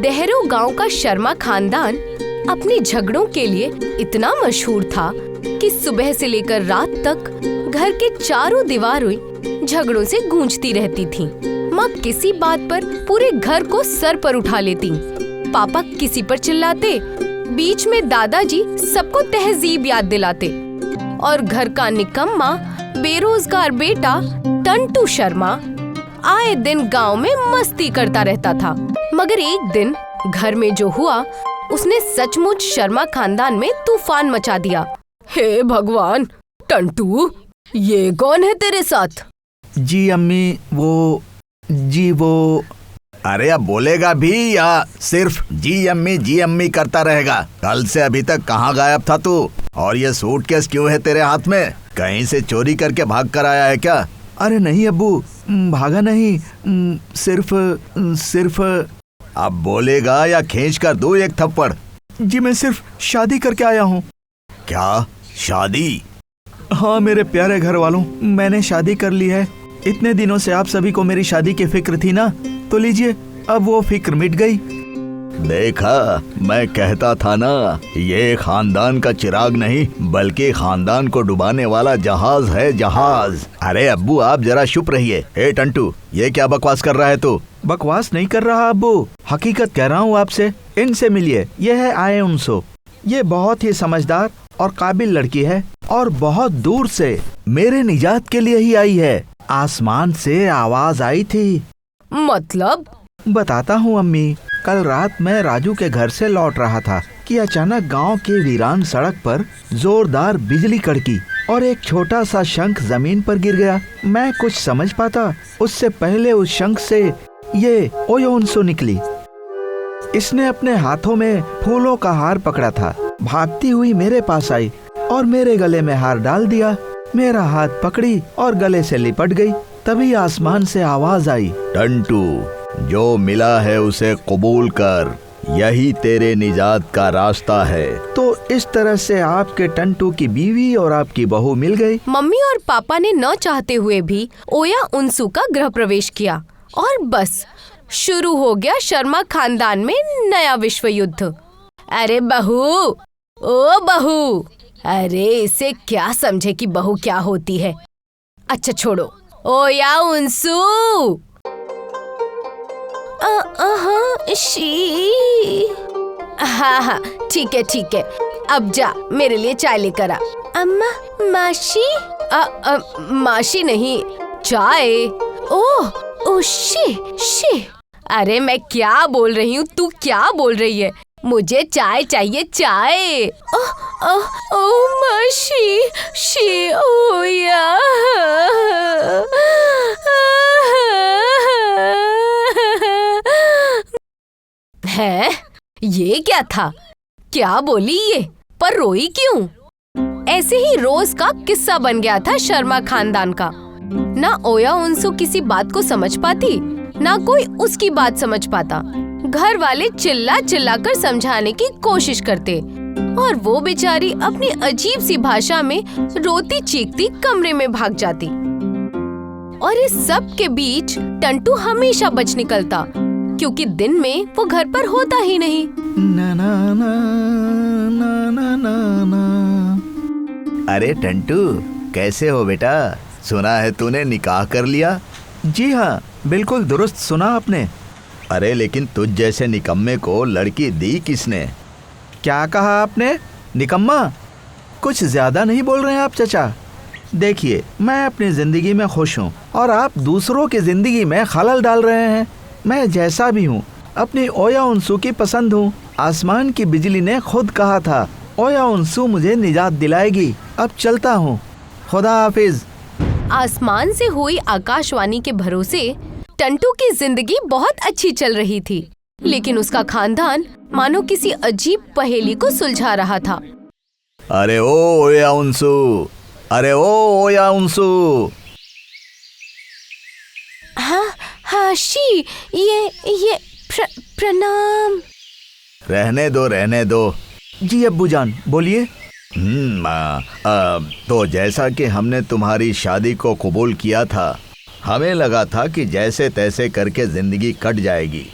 देहरो गांव का शर्मा खानदान अपने झगड़ों के लिए इतना मशहूर था कि सुबह से लेकर रात तक घर के चारों दीवारें झगड़ों से गूंजती रहती थीं। माँ किसी बात पर पूरे घर को सर पर उठा लेती, पापा किसी पर चिल्लाते, बीच में दादाजी सबको तहजीब याद दिलाते और घर का निकम्मा बेरोजगार बेटा टंटू शर्मा आए दिन गांव में मस्ती करता रहता था। मगर एक दिन घर में जो हुआ उसने सचमुच शर्मा खानदान में तूफान मचा दिया। हे भगवान, टंटू ये कौन है तेरे साथ? जी अम्मी, वो अरे अब बोलेगा भी या सिर्फ जी अम्मी करता रहेगा? कल से अभी तक कहाँ गायब था तू? और ये सूटकेस क्यों है तेरे हाथ में? कहीं से चोरी करके भाग कर आया है क्या? अरे नहीं अब्बू, भागा नहीं, सिर्फ अब बोलेगा या खींच कर दूं एक थप्पड़? जी मैं सिर्फ शादी करके आया हूँ। क्या शादी? हाँ मेरे प्यारे घर वालों, मैंने शादी कर ली है। इतने दिनों से आप सभी को मेरी शादी की फिक्र थी ना, तो लीजिए अब वो फिक्र मिट गई। देखा, मैं कहता था ना, ये खानदान का चिराग नहीं बल्कि खानदान को डुबाने वाला जहाज है, जहाज। अरे अब्बू आप जरा चुप रहिए। ए टंटू, ये क्या बकवास कर रहा है तू? बकवास नहीं कर रहा अब्बू, हकीकत कह रहा हूँ आपसे। इनसे मिलिए, ये है आए उनसो। ये बहुत ही समझदार और काबिल लड़की है और बहुत दूर से मेरे निजात के लिए ही आई है। आसमान से आवाज आई थी। मतलब? बताता हूँ अम्मी। कल रात मैं राजू के घर से लौट रहा था कि अचानक गांव के वीरान सड़क पर जोरदार बिजली कड़की और एक छोटा सा शंख जमीन पर गिर गया। मैं कुछ समझ पाता उससे पहले उस शंख से ये ओयोनसो निकली। इसने अपने हाथों में फूलों का हार पकड़ा था। भागती हुई मेरे पास आई और मेरे गले में हार डाल दिया। मेरा हाथ पकड़ी और गले से लिपट गई। तभी आसमान से आवाज आई, टंटू जो मिला है उसे कबूल कर, यही तेरे निजात का रास्ता है। तो इस तरह से आपके टंटू की बीवी और आपकी बहू मिल गई। मम्मी और पापा ने न चाहते हुए भी ओया उनसू का गृह प्रवेश किया और बस शुरू हो गया शर्मा खानदान में नया विश्व युद्ध। अरे बहू, ओ बहू, अरे इसे क्या समझे कि बहू क्या होती है। अच्छा छोड़ो, ओया उनसू। हाँ ठीक है, अब जा मेरे लिए चाय लेकर आ। अम्मा, माशी? माशी नहीं, चाय। ओह शी। अरे मैं क्या बोल रही हूँ, तू क्या बोल रही है? मुझे चाय चाहिए, चाय। ओह माशी, शी, ओया। है ये क्या था? क्या बोली ये? पर रोई क्यों? ऐसे ही रोज का किस्सा बन गया था शर्मा खानदान का। ना ओया उनसू किसी बात को समझ पाती, ना कोई उसकी बात समझ पाता। घर वाले चिल्ला चिल्ला कर समझाने की कोशिश करते और वो बेचारी अपनी अजीब सी भाषा में रोती चीखती कमरे में भाग जाती। और इस सब के बीच टंटू हमेशा बच निकलता, क्योंकि दिन में वो घर पर होता ही नहीं। ना ना ना ना ना ना ना। अरे टंटू, कैसे हो बेटा? सुना है तूने निकाह कर लिया? जी हाँ, बिल्कुल दुरुस्त सुना आपने। अरे लेकिन तुझ जैसे निकम्मे को लड़की दी किसने? क्या कहा आपने? निकम्मा? कुछ ज्यादा नहीं बोल रहे हैं आप चाचा। देखिए, मैं अपनी जिंदगी में खुश हूँ और आप दूसरों की जिंदगी में खलल डाल रहे हैं। मैं जैसा भी हूँ अपनी ओया उनसू की पसंद हूँ। आसमान की बिजली ने खुद कहा था ओया उनसू मुझे निजात दिलाएगी। अब चलता हूँ, खुदा हाफिज। आसमान से हुई आकाशवाणी के भरोसे टंटू की जिंदगी बहुत अच्छी चल रही थी, लेकिन उसका खानदान मानो किसी अजीब पहेली को सुलझा रहा था। अरे ओ ओया उनसू, अरे ओ ओया उनसू। हाँ शी, ये प्रणाम। रहने दो। जी अब्बू जान, बोलिए। तो जैसा कि हमने तुम्हारी शादी को कबूल किया था, हमें लगा था कि जैसे तैसे करके जिंदगी कट जाएगी।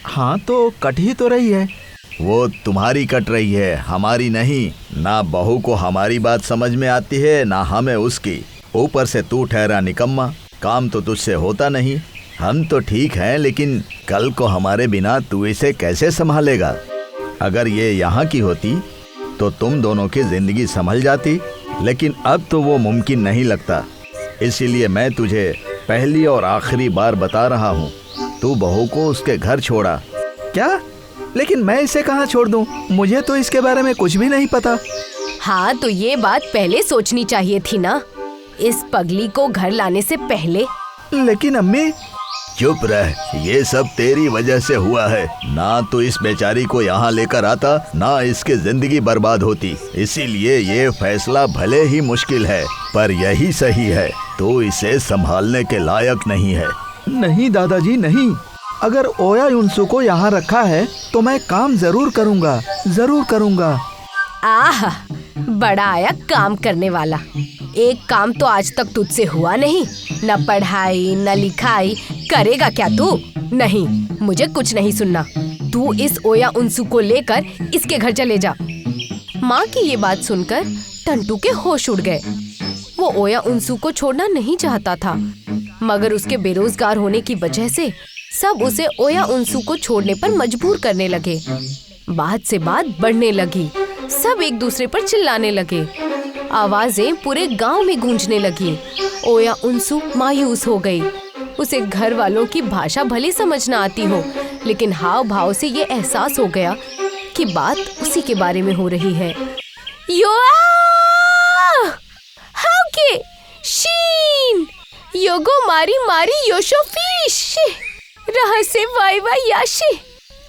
हाँ तो कट ही तो रही है। वो तुम्हारी कट रही है, हमारी नहीं। ना बहू को हमारी बात समझ में आती है ना हमें उसकी। ऊपर से तू ठहरा निकम्मा, काम तो तुझसे होता नहीं। हम तो ठीक हैं, लेकिन कल को हमारे बिना तू इसे कैसे संभालेगा? अगर ये यहाँ की होती तो तुम दोनों की जिंदगी संभल जाती, लेकिन अब तो वो मुमकिन नहीं लगता। इसीलिए मैं तुझे पहली और आखिरी बार बता रहा हूँ, तू बहू को उसके घर छोड़ा। क्या? लेकिन मैं इसे कहाँ छोड़ दूँ? मुझे तो इसके बारे में कुछ भी नहीं पता। हाँ तो ये बात पहले सोचनी चाहिए थी ना, इस पगली को घर लाने से पहले। लेकिन अम्मी। चुप रह, ये सब तेरी वजह से हुआ है। ना तो इस बेचारी को यहाँ लेकर आता, ना इसकी जिंदगी बर्बाद होती। इसीलिए ये फैसला भले ही मुश्किल है, पर यही सही है। तो इसे संभालने के लायक नहीं है। नहीं दादाजी नहीं, अगर ओया युनसु को यहाँ रखा है तो मैं काम जरूर करूँगा, जरूर करूँगा। आह, बड़ा आया काम करने वाला। एक काम तो आज तक तुझसे हुआ नहीं, न पढ़ाई न लिखाई। करेगा क्या तू? नहीं, मुझे कुछ नहीं सुनना। तू इस ओया उनसु को लेकर इसके घर चले जा। माँ की ये बात सुनकर टंटू के होश उड़ गए। वो ओया उनसु को छोड़ना नहीं चाहता था, मगर उसके बेरोजगार होने की वजह से सब उसे ओया उनसु को छोड़ने पर मजबूर करने लगे। बात से बात बढ़ने लगी, सब एक दूसरे पर चिल्लाने लगे। आवाजें पूरे गांव में गूंजने लगी। ओया उनसु मायूस हो गई। उसे घर वालों की भाषा भले समझ न आती हो, लेकिन हाव भाव से ये एहसास हो गया कि बात उसी के बारे में हो रही है। हाउके शीन योगो मारी मारी योशोफिश रहसे वाइवा याशी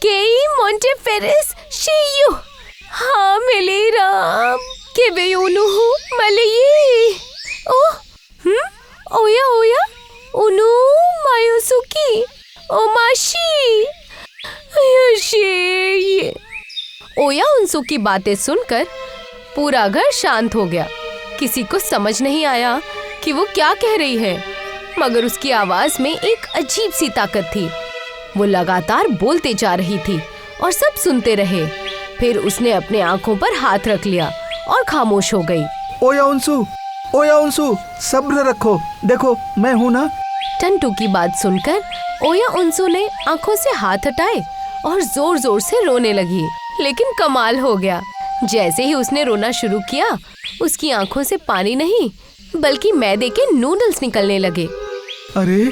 केई मोंटे फेरिस शीयू हाँ मिले राम के बेयोनुहु मलई ओ ओया ओया उनु मायोसुकी ओमाशी योशी। ओया उनसु की बातें सुनकर पूरा घर शांत हो गया। किसी को समझ नहीं आया कि वो क्या कह रही है, मगर उसकी आवाज में एक अजीब सी ताकत थी। वो लगातार बोलते जा रही थी और सब सुनते रहे। फिर उसने अपने आंखों पर हाथ रख लिया और खामोश हो गई। ओया उनसु सब्र रखो, देखो मैं हूँ ना। टंटू की बात सुनकर ओया उनसु ने आंखों से हाथ हटाए और जोर जोर से रोने लगी। लेकिन कमाल हो गया, जैसे ही उसने रोना शुरू किया, उसकी आंखों से पानी नहीं बल्कि मैदे के नूडल्स निकलने लगे। अरे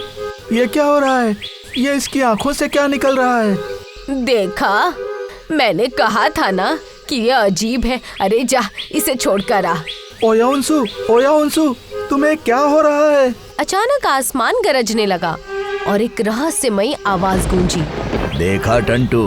ये क्या हो रहा है? ये इसकी आंखों से क्या निकल रहा है? देखा, मैंने कहा था ना कि ये अजीब है। अरे जा, इसे छोड़कर आ। ओया उनसु तुम्हें क्या हो रहा है? अचानक आसमान गरजने लगा और एक रहस्यमयी आवाज गूंजी। देखा टंटू,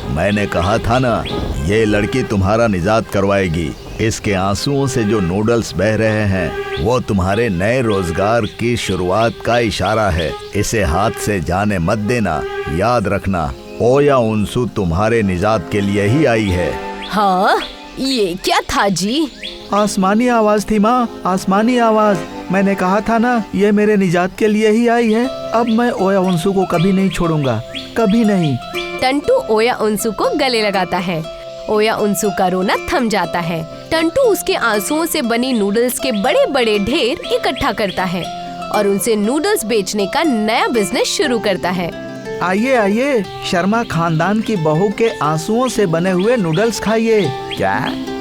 मैंने कहा था ना, ये लड़की तुम्हारा निजात करवाएगी। इसके आंसुओं से जो नूडल्स बह रहे हैं वो तुम्हारे नए रोजगार की शुरुआत का इशारा है। इसे हाथ से जाने मत देना, याद रखना ओया उनसु तुम्हारे निजात के लिए ही आई है। हाँ, ये क्या था जी? आसमानी आवाज थी माँ, आसमानी आवाज। मैंने कहा था ना, ये मेरे निजात के लिए ही आई है। अब मैं ओया उनसु को कभी नहीं छोड़ूंगा, कभी नहीं। टंटू ओया उनसु को गले लगाता है। ओया उनसु का रोना थम जाता है। टंटू उसके आंसुओं से बनी नूडल्स के बड़े बड़े ढेर इकट्ठा करता है और उनसे नूडल्स बेचने का नया बिजनेस शुरू करता है। आइए आइए, शर्मा खानदान की बहू के आंसुओं से बने हुए नूडल्स खाइए। क्या?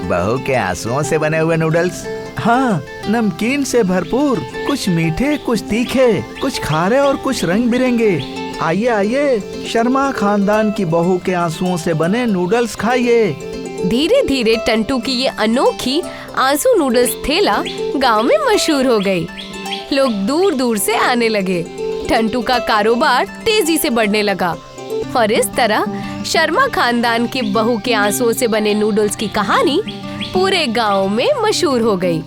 बहू के आंसुओं से बने हुए नूडल्स? हाँ, नमकीन से भरपूर, कुछ मीठे, कुछ तीखे, कुछ खारे और कुछ रंग बिरंगे। आइए आइए, शर्मा खानदान की बहू के आंसुओं से बने नूडल्स खाइए। धीरे धीरे टंटू की ये अनोखी आंसू नूडल्स ठेला गांव में मशहूर हो गई। लोग दूर दूर से आने लगे। टंटू का कारोबार तेजी से बढ़ने लगा और इस तरह शर्मा खानदान की बहू के आंसुओं से बने नूडल्स की कहानी पूरे गांव में मशहूर हो गई।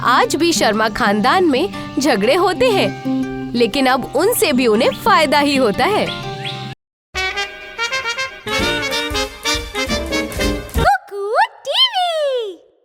आज भी शर्मा खानदान में झगड़े होते हैं, लेकिन अब उनसे भी उन्हें फायदा ही होता है।